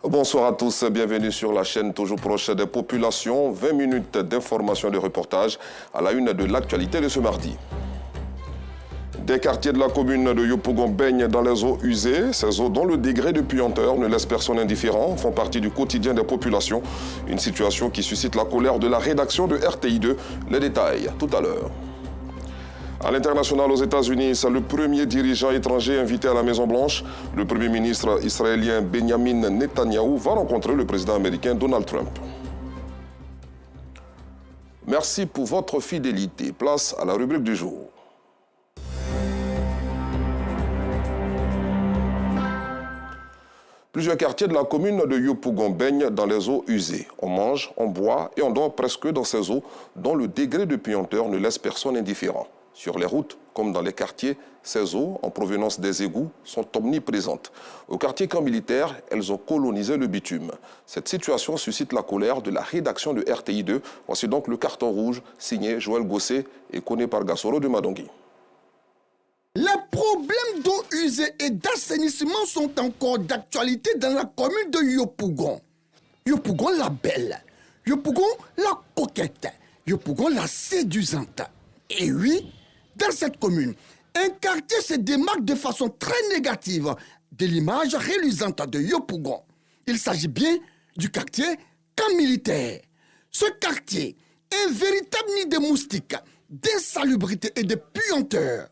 Bonsoir à tous, bienvenue sur la chaîne toujours proche des populations. 20 minutes d'information et de reportage à la une de l'actualité de ce mardi. Des quartiers de la commune de Yopougon baignent dans les eaux usées. Ces eaux dont le degré de puanteur ne laisse personne indifférent font partie du quotidien des populations. Une situation qui suscite la colère de la rédaction de RTI2. Les détails tout à l'heure. À l'international, aux États-Unis, c'est le premier dirigeant étranger invité à la Maison-Blanche. Le premier ministre israélien Benjamin Netanyahou va rencontrer le président américain Donald Trump. Merci pour votre fidélité. Place à la rubrique du jour. Plusieurs quartiers de la commune de Yopougon baignent dans les eaux usées. On mange, on boit et on dort presque dans ces eaux dont le degré de puanteur ne laisse personne indifférent. Sur les routes, comme dans les quartiers, ces eaux, en provenance des égouts, sont omniprésentes. Au quartier camp militaire, elles ont colonisé le bitume. Cette situation suscite la colère de la rédaction de RTI2. Voici donc le carton rouge signé Joël Gossé et connu par Gassoro de Madongui. Les problèmes d'eau usée et d'assainissement sont encore d'actualité dans la commune de Yopougon. Yopougon la belle, Yopougon la coquette, Yopougon la séduisante. Et oui, dans cette commune, un quartier se démarque de façon très négative de l'image reluisante de Yopougon. Il s'agit bien du quartier camp militaire. Ce quartier est un véritable nid de moustiques, d'insalubrité et de puanteur.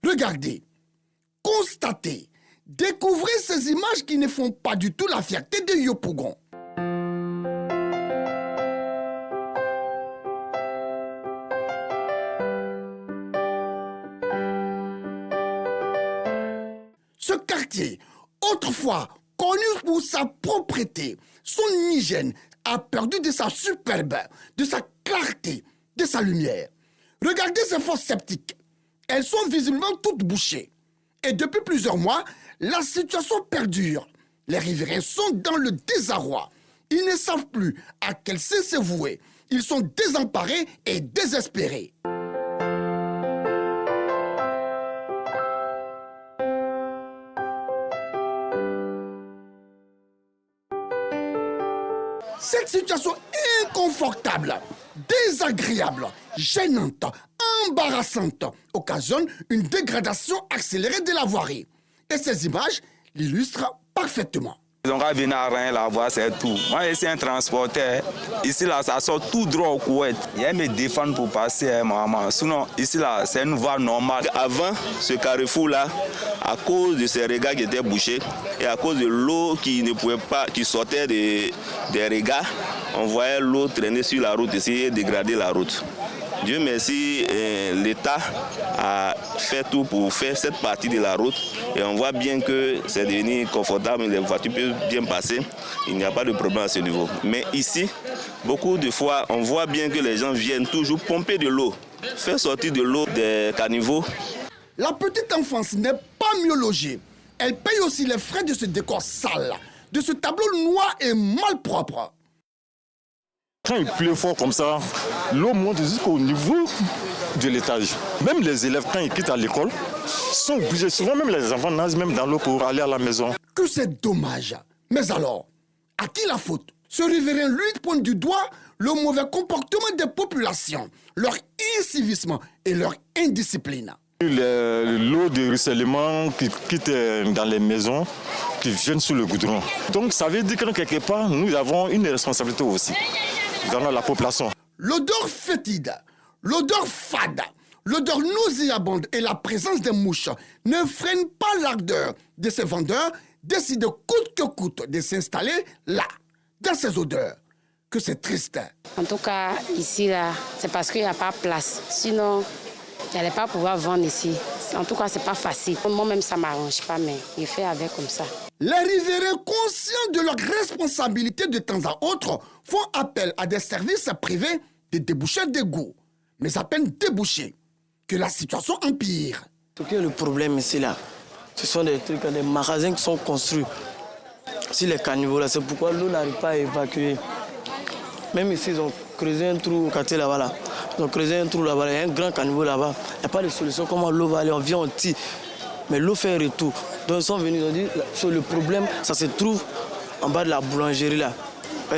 Regardez, constatez, découvrez ces images qui ne font pas du tout la fierté de Yopougon. Ce quartier, autrefois connu pour sa propreté, son hygiène, a perdu de sa superbe, de sa clarté, de sa lumière. Regardez ces fosses septiques. Elles sont visiblement toutes bouchées. Et depuis plusieurs mois, la situation perdure. Les riverains sont dans le désarroi. Ils ne savent plus à quel se vouer. Ils sont désemparés et désespérés. Cette situation inconfortable, désagréable, gênante, embarrassante occasionne une dégradation accélérée de la voirie. Et ces images l'illustrent parfaitement. Ils ont qu'à venir à rien là, voir c'est tout. Moi, je suis un transporteur. Ici, là, ça sort tout droit au couette. Ils me défendent pour passer, maman. Sinon, ici, là, c'est une voie normale. Avant, ce carrefour-là, à cause de ces regards qui étaient bouchés et à cause de l'eau qui ne pouvait pas, qui sortait des regards, on voyait l'eau traîner sur la route ici et dégrader la route. Dieu merci, l'État a fait tout pour faire cette partie de la route et on voit bien que c'est devenu confortable, les voitures peuvent bien passer, il n'y a pas de problème à ce niveau. Mais ici, beaucoup de fois, on voit bien que les gens viennent toujours pomper de l'eau, faire sortir de l'eau des caniveaux. La petite enfance n'est pas mieux logée. Elle paye aussi les frais de ce décor sale, de ce tableau noir et malpropre. Quand il pleut fort comme ça, l'eau monte jusqu'au niveau de l'étage. Même les élèves, quand ils quittent à l'école, sont obligés, souvent même les enfants nagent même dans l'eau pour aller à la maison. Que c'est dommage. Mais alors, à qui la faute? Ce riverain, lui, pointe du doigt le mauvais comportement des populations, leur incivisme et leur indiscipline. L'eau de ruissellement qui quitte dans les maisons, qui viennent sur le goudron. Donc ça veut dire que quelque part, nous avons une responsabilité aussi dans la population. L'odeur fétide, l'odeur fade, l'odeur nauséabonde et la présence des mouches ne freinent pas l'ardeur de ces vendeurs décident coûte que coûte de s'installer là, dans ces odeurs. Que c'est triste. En tout cas, ici, là, c'est parce qu'il n'y a pas de place. Sinon, je n'allais pas pouvoir vendre ici. En tout cas, ce n'est pas facile. Moi-même, ça ne m'arrange pas, mais je fais avec comme ça. Les riverains, conscients de leur responsabilité de temps à autre, font appel à des services privés de débouchés d'égouts. Mais à peine débouchés, que la situation empire. Ce qui est le problème ici, là, ce sont des trucs, des magasins qui sont construits sur les caniveaux, là. C'est pourquoi l'eau n'arrive pas à évacuer. Même ici, ils ont creusé un trou au quartier là-bas. Là. Ils ont creusé un trou là-bas, il y a un grand caniveau là-bas. Il n'y a pas de solution, comment l'eau va aller, on vient, on tire. Mais l'eau fait un retour. Donc ils sont venus, ils ont dit, sur le problème, ça se trouve en bas de la boulangerie là,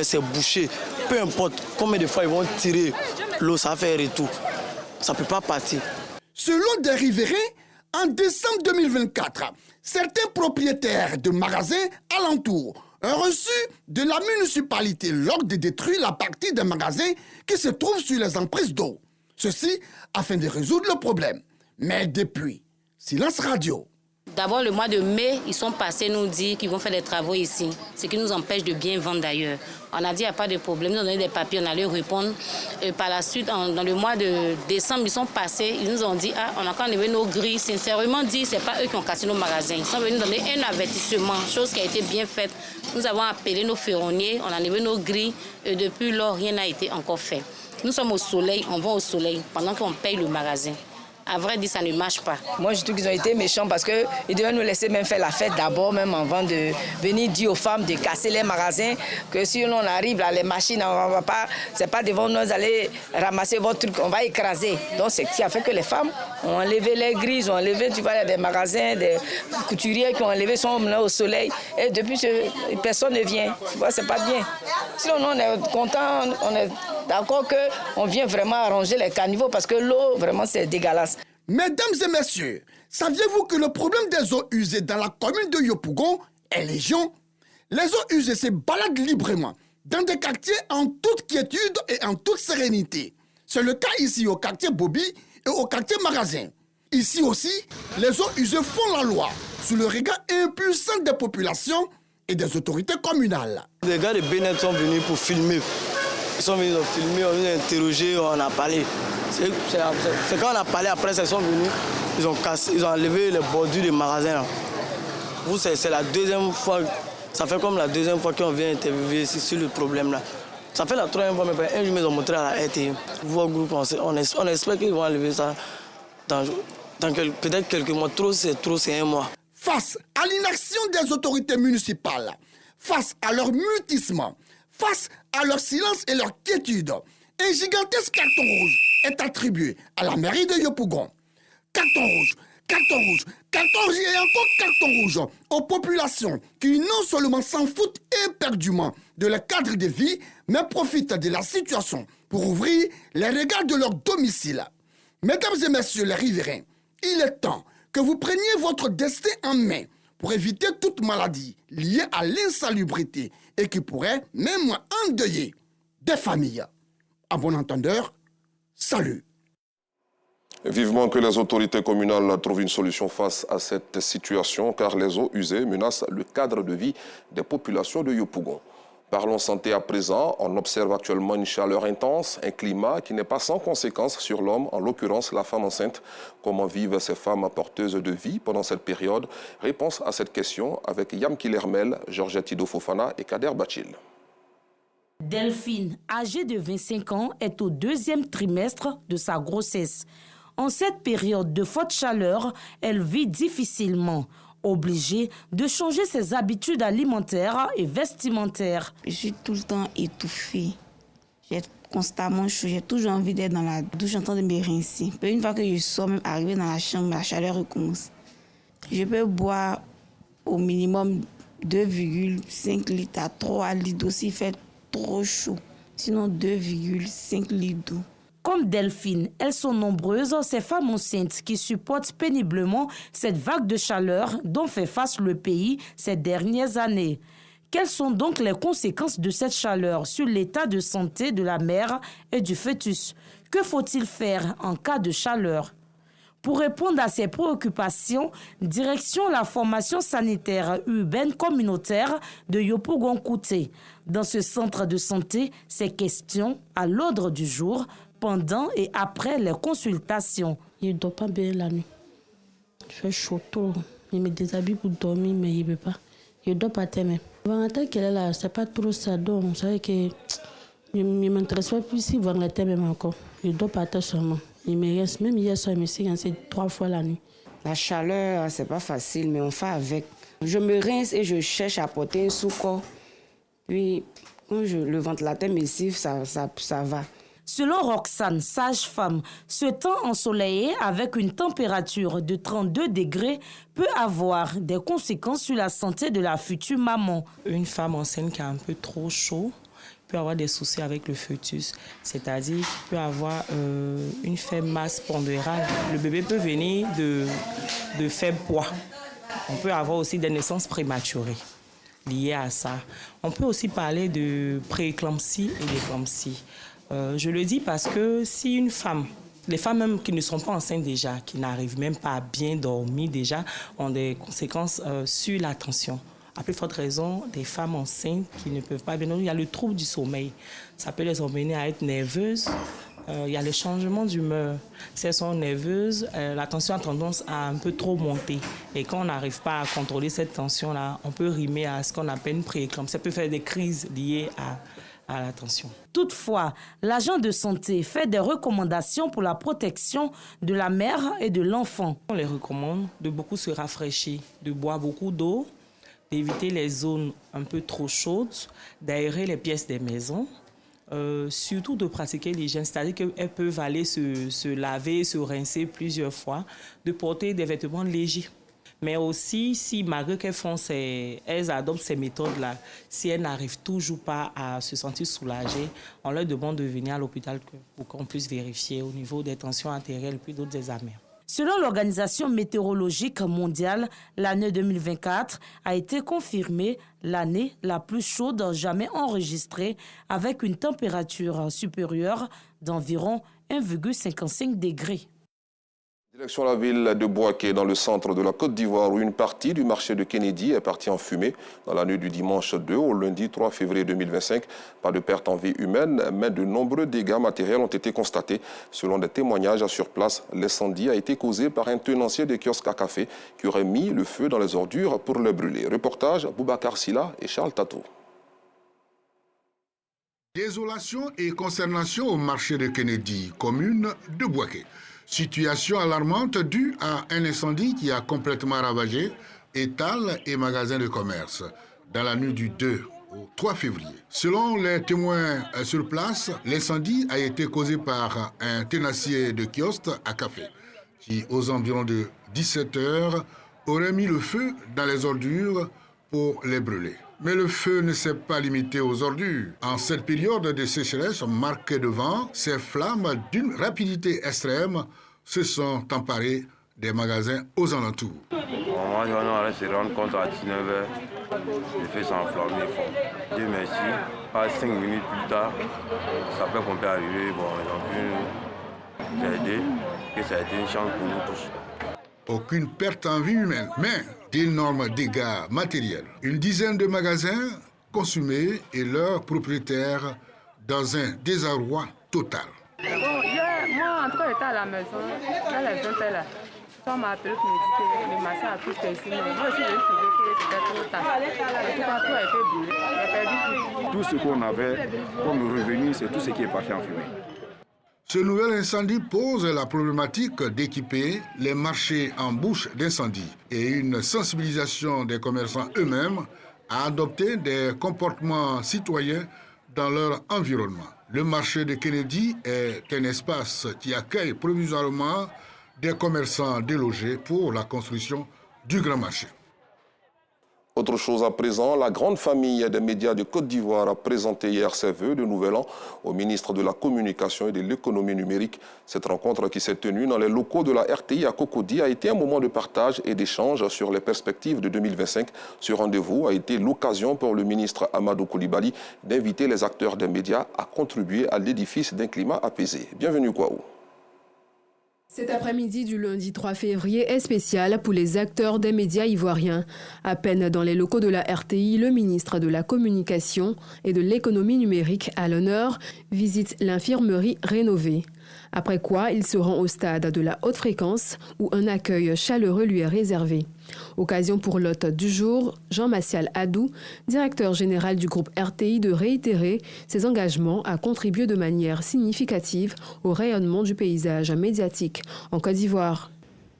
c'est bouché. Peu importe combien de fois ils vont tirer l'eau, ça va faire retour. Ça ne peut pas partir. Selon des riverains, en décembre 2024, certains propriétaires de magasins alentours ont reçu de la municipalité l'ordre de détruire la partie des magasins qui se trouvent sur les emprises d'eau. Ceci afin de résoudre le problème. Mais depuis, silence radio. D'abord, le mois de mai, ils sont passés nous dire qu'ils vont faire des travaux ici, ce qui nous empêche de bien vendre d'ailleurs. On a dit qu'il n'y a pas de problème, nous avons donné des papiers, on allait répondre. Et par la suite, dans le mois de décembre, ils sont passés, ils nous ont dit on a encore enlevé nos grilles. Sincèrement dit, ce n'est pas eux qui ont cassé nos magasins. Ils sont venus donner un avertissement, chose qui a été bien faite. Nous avons appelé nos ferronniers, on a enlevé nos grilles et depuis lors, rien n'a été encore fait. Nous sommes au soleil, on va au soleil pendant qu'on paye le magasin. À vrai dire, ça ne marche pas. Moi, je trouve qu'ils ont été méchants parce qu'ils devaient nous laisser même faire la fête d'abord, même avant de venir dire aux femmes de casser les magasins, que si on arrive là, les machines, on va pas, c'est pas devant nous, allez ramasser votre truc, on va écraser. Donc, c'est ce qui a fait que les femmes ont enlevé les grilles, ont enlevé, tu vois, il y a des magasins, des couturiers qui ont enlevé, sont là au soleil. Et depuis, personne ne vient. Tu vois, c'est pas bien. Sinon, on est content, on est d'accord qu'on vient vraiment arranger les caniveaux parce que l'eau, vraiment, c'est dégueulasse. Mesdames et messieurs, saviez-vous que le problème des eaux usées dans la commune de Yopougon est légion? Les eaux usées se baladent librement dans des quartiers en toute quiétude et en toute sérénité. C'est le cas ici au quartier Bobby et au quartier Magasin. Ici aussi, les eaux usées font la loi sous le regard impuissant des populations et des autorités communales. Les gars de Bénin sont venus pour filmer. Ils sont venus filmer, on a interrogé, on a parlé. C'est quand on a parlé après, ils sont venus, ils ont enlevé les bordures des magasins. C'est la deuxième fois, ça fait comme la deuxième fois qu'on vient interviewer sur le problème là. Ça fait la troisième fois, mais un jour ils ont montré à la RT. Vos groupes, on espère qu'ils vont enlever ça dans peut-être quelques mois. Trop, c'est un mois. Face à l'inaction des autorités municipales, face à leur mutisme, face à leur silence et leur quiétude, un gigantesque carton rouge est attribué à la mairie de Yopougon. Carton rouge, carton rouge, carton rouge et encore carton rouge aux populations qui non seulement s'en foutent éperdument de leur cadre de vie, mais profitent de la situation pour ouvrir les regards de leur domicile. Mesdames et messieurs les riverains, il est temps que vous preniez votre destin en main pour éviter toute maladie liée à l'insalubrité et qui pourrait même endeuiller des familles. À bon entendeur, salut. Vivement que les autorités communales trouvent une solution face à cette situation, car les eaux usées menacent le cadre de vie des populations de Yopougon. Parlons santé à présent. On observe actuellement une chaleur intense, un climat qui n'est pas sans conséquences sur l'homme, en l'occurrence la femme enceinte. Comment vivent ces femmes porteuses de vie pendant cette période? Réponse à cette question avec Yam Kilermel, Georgette Ido Fofana et Kader Bachil. Delphine, âgée de 25 ans, est au deuxième trimestre de sa grossesse. En cette période de forte chaleur, elle vit difficilement, obligée de changer ses habitudes alimentaires et vestimentaires. Je suis tout le temps étouffée. J'ai constamment chaud. J'ai toujours envie d'être dans la douche en train de me rincer. Une fois que je sors, même arriver dans la chambre, la chaleur recommence. Je peux boire au minimum 2,5 litres à 3 litres d'eau s'il fait trop chaud. Sinon 2,5 litres d'eau. Comme Delphine, elles sont nombreuses, ces femmes enceintes qui supportent péniblement cette vague de chaleur dont fait face le pays ces dernières années. Quelles sont donc les conséquences de cette chaleur sur l'état de santé de la mère et du fœtus? Que faut-il faire en cas de chaleur? Pour répondre à ces préoccupations, direction la formation sanitaire urbaine communautaire de Yopougon-Kouté. Dans ce centre de santé, ces questions à l'ordre du jour pendant et après les consultations. Je ne dors pas bien la nuit. Il fait chaud trop. Je me déshabille pour dormir, mais je ne peux pas. Je dors pas terre même. Avant qu'elle est là, c'est pas trop ça. Donc, vous savez que je ne m'intéresse pas plus si voir la terre même encore. Je dors pas terre seulement. Il me reste, même hier soir, je me suis rincé 3 fois la nuit. La chaleur, c'est pas facile, mais on fait avec. Je me rince et je cherche à porter un sous-corps. Puis, quand le ventilateur me siffle, ça va. Selon Roxane, sage-femme, ce temps ensoleillé avec une température de 32 degrés peut avoir des conséquences sur la santé de la future maman. Une femme enceinte qui a un peu trop chaud peut avoir des soucis avec le fœtus, c'est-à-dire qu'il peut avoir une faible masse pondérale. Le bébé peut venir de faible poids. On peut avoir aussi des naissances prématurées liées à ça. On peut aussi parler de prééclampsie et d'éclampsie. Je le dis parce que si une femme, les femmes même qui ne sont pas enceintes déjà, qui n'arrivent même pas à bien dormir déjà, ont des conséquences sur la tension. À plus forte raison, des femmes enceintes qui ne peuvent pas bien dormir, il y a le trouble du sommeil. Ça peut les emmener à être nerveuses. Il y a les changements d'humeur. Si elles sont nerveuses, la tension a tendance à un peu trop monter. Et quand on n'arrive pas à contrôler cette tension-là, on peut rimer à ce qu'on appelle une prééclampsie. Ça peut faire des crises liées à la tension. Toutefois, l'agent de santé fait des recommandations pour la protection de la mère et de l'enfant. On les recommande de beaucoup se rafraîchir, de boire beaucoup d'eau, d'éviter les zones un peu trop chaudes, d'aérer les pièces des maisons, surtout de pratiquer l'hygiène, c'est-à-dire qu'elles peuvent aller se laver, se rincer plusieurs fois, de porter des vêtements légers. Mais aussi, si malgré qu'elles adoptent ces méthodes-là, si elles n'arrivent toujours pas à se sentir soulagées, on leur demande de venir à l'hôpital pour qu'on puisse vérifier au niveau des tensions artérielles et puis d'autres examens. Selon l'Organisation météorologique mondiale, l'année 2024 a été confirmée l'année la plus chaude jamais enregistrée, avec une température supérieure d'environ 1,55 degrés. Direction la ville de Bouaké, dans le centre de la Côte d'Ivoire, où une partie du marché de Kennedy est partie en fumée dans la nuit du dimanche 2 au lundi 3 février 2025. Pas de perte en vie humaine, mais de nombreux dégâts matériels ont été constatés. Selon des témoignages sur place, l'incendie a été causé par un tenancier de kiosque à café qui aurait mis le feu dans les ordures pour les brûler. Reportage Boubacar Silla et Charles Tato. Désolation et consternation au marché de Kennedy, commune de Bouaké. Situation alarmante due à un incendie qui a complètement ravagé étals et magasins de commerce dans la nuit du 2 au 3 février. Selon les témoins sur place, l'incendie a été causé par un tenancier de kiosque à café qui, aux environs de 17 heures, aurait mis le feu dans les ordures pour les brûler. Mais le feu ne s'est pas limité aux ordures. En cette période de sécheresse marquée de vent, ces flammes d'une rapidité extrême se sont emparées des magasins aux alentours. Moi, on allait se rendre compte à 19h, le feu s'est enflammé fort. Dieu merci, pas 5 minutes plus tard, ça peut qu'on peut arriver. Bon, ils ont pu aider, que ça a été une chance pour nous tous. Aucune perte en vie humaine, mais d'énormes dégâts matériels. Une dizaine de magasins consumés et leurs propriétaires dans un désarroi total. Bon, moi, en tout cas, j'étais à la maison, là, les gens étaient là. On m'a appelé pour me dire que le marché a tout fait. Moi aussi, j'ai trouvé que c'était trop tard. En tout cas, tout a été brûlé. J'ai perdu tout. Tout ce qu'on avait comme revenu, c'est tout ce qui est parti en fumée. Ce nouvel incendie pose la problématique d'équiper les marchés en bouche d'incendie et une sensibilisation des commerçants eux-mêmes à adopter des comportements citoyens dans leur environnement. Le marché de Kennedy est un espace qui accueille provisoirement des commerçants délogés pour la construction du grand marché. Autre chose à présent, la grande famille des médias de Côte d'Ivoire a présenté hier ses vœux de nouvel an au ministre de la Communication et de l'Économie numérique. Cette rencontre qui s'est tenue dans les locaux de la RTI à Cocody a été un moment de partage et d'échange sur les perspectives de 2025. Ce rendez-vous a été l'occasion pour le ministre Amadou Coulibaly d'inviter les acteurs des médias à contribuer à l'édifice d'un climat apaisé. Bienvenue Kouaou. Cet après-midi du lundi 3 février est spécial pour les acteurs des médias ivoiriens. À peine dans les locaux de la RTI, le ministre de la Communication et de l'Économie numérique à l'honneur visite l'infirmerie rénovée. Après quoi, il se rend au stade de la haute fréquence où un accueil chaleureux lui est réservé. Occasion pour l'hôte du jour, Jean-Massial Adou, directeur général du groupe RTI, de réitérer ses engagements à contribuer de manière significative au rayonnement du paysage médiatique en Côte d'Ivoire.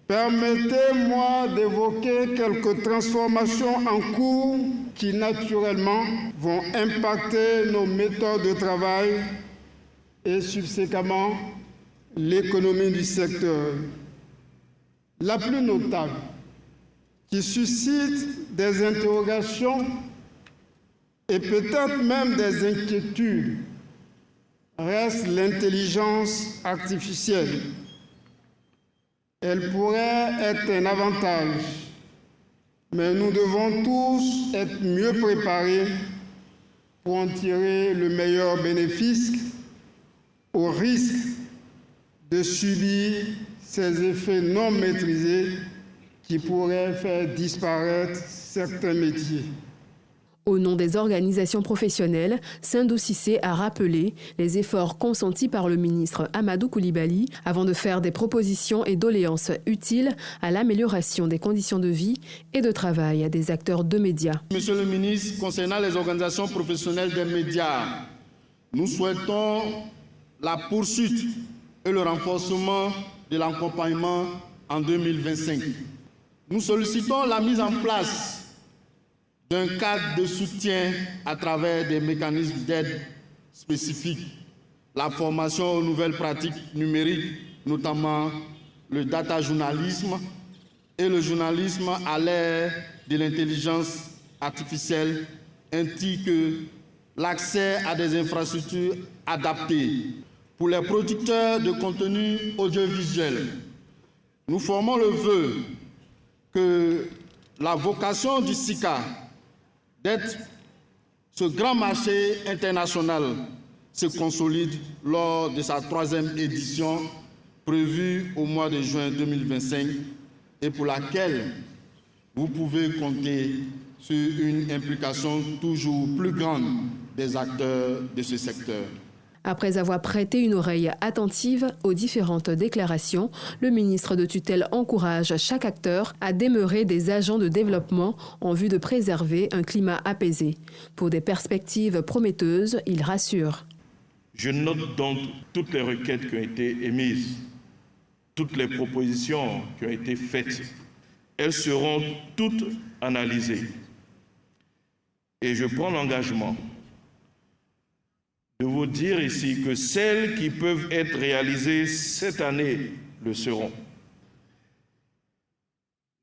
Permettez-moi d'évoquer quelques transformations en cours qui naturellement vont impacter nos méthodes de travail et subséquemment l'économie du secteur. La plus notable, qui suscite des interrogations et peut-être même des inquiétudes, reste l'intelligence artificielle. Elle pourrait être un avantage, mais nous devons tous être mieux préparés pour en tirer le meilleur bénéfice, au risque de subir ces effets non maîtrisés qui pourraient faire disparaître certains métiers. Au nom des organisations professionnelles, Sindou Cissé a rappelé les efforts consentis par le ministre Amadou Coulibaly avant de faire des propositions et doléances utiles à l'amélioration des conditions de vie et de travail des acteurs de médias. Monsieur le ministre, concernant les organisations professionnelles des médias, nous souhaitons la poursuite et le renforcement de l'accompagnement en 2025. Nous sollicitons la mise en place d'un cadre de soutien à travers des mécanismes d'aide spécifiques, la formation aux nouvelles pratiques numériques, notamment le data journalisme et le journalisme à l'ère de l'intelligence artificielle, ainsi que l'accès à des infrastructures adaptées. Pour les producteurs de contenu audiovisuel, nous formons le vœu que la vocation du SICA d'être ce grand marché international se consolide lors de sa 3e édition prévue au mois de juin 2025 et pour laquelle vous pouvez compter sur une implication toujours plus grande des acteurs de ce secteur. Après avoir prêté une oreille attentive aux différentes déclarations, le ministre de tutelle encourage chaque acteur à demeurer des agents de développement en vue de préserver un climat apaisé. Pour des perspectives prometteuses, il rassure. Je note donc toutes les requêtes qui ont été émises, toutes les propositions qui ont été faites. Elles seront toutes analysées. Et je prends l'engagement de vous dire ici que celles qui peuvent être réalisées cette année le seront.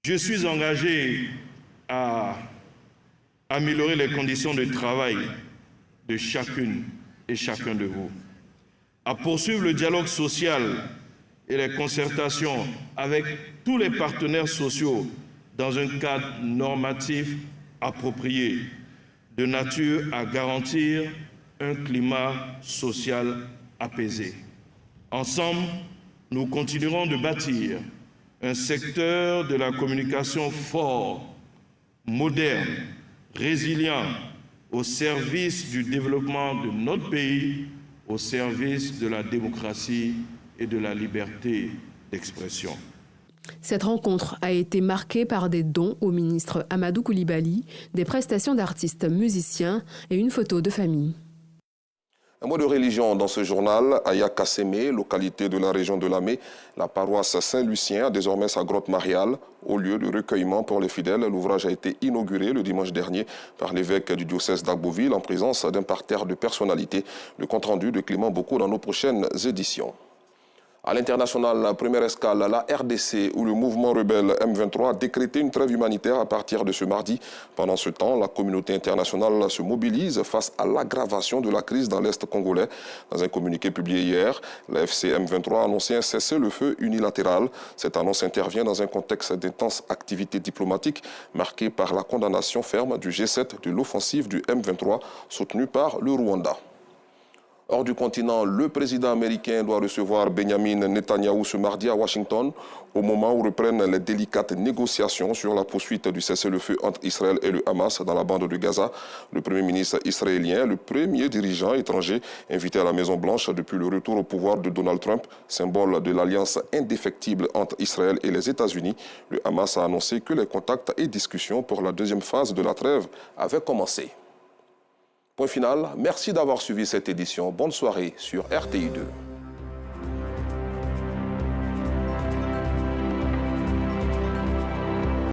Je suis engagé à améliorer les conditions de travail de chacune et chacun de vous, à poursuivre le dialogue social et les concertations avec tous les partenaires sociaux dans un cadre normatif approprié, de nature à garantir un climat social apaisé. Ensemble, nous continuerons de bâtir un secteur de la communication fort, moderne, résilient, au service du développement de notre pays, au service de la démocratie et de la liberté d'expression. Cette rencontre a été marquée par des dons au ministre Amadou Coulibaly, des prestations d'artistes musiciens et une photo de famille. Un mot de religion dans ce journal. À Yakasseme, localité de la région de Lamé, la paroisse Saint-Lucien a désormais sa grotte mariale au lieu de recueillement pour les fidèles. L'ouvrage a été inauguré le dimanche dernier par l'évêque du diocèse d'Agboville en présence d'un parterre de personnalités. Le compte-rendu de Clément Bocco dans nos prochaines éditions. À l'international, la première escale à la RDC où le mouvement rebelle M23 a décrété une trêve humanitaire à partir de ce mardi. Pendant ce temps, la communauté internationale se mobilise face à l'aggravation de la crise dans l'Est congolais. Dans un communiqué publié hier, la FC M23 a annoncé un cessez-le-feu unilatéral. Cette annonce intervient dans un contexte d'intense activité diplomatique marqué par la condamnation ferme du G7 de l'offensive du M23 soutenue par le Rwanda. Hors du continent, le président américain doit recevoir Benjamin Netanyahou ce mardi à Washington, au moment où reprennent les délicates négociations sur la poursuite du cessez-le-feu entre Israël et le Hamas dans la bande de Gaza. Le Premier ministre israélien, le premier dirigeant étranger invité à la Maison-Blanche depuis le retour au pouvoir de Donald Trump, symbole de l'alliance indéfectible entre Israël et les États-Unis. Le Hamas a annoncé que les contacts et discussions pour la deuxième phase de la trêve avaient commencé. Point final, merci d'avoir suivi cette édition. Bonne soirée sur RTI2.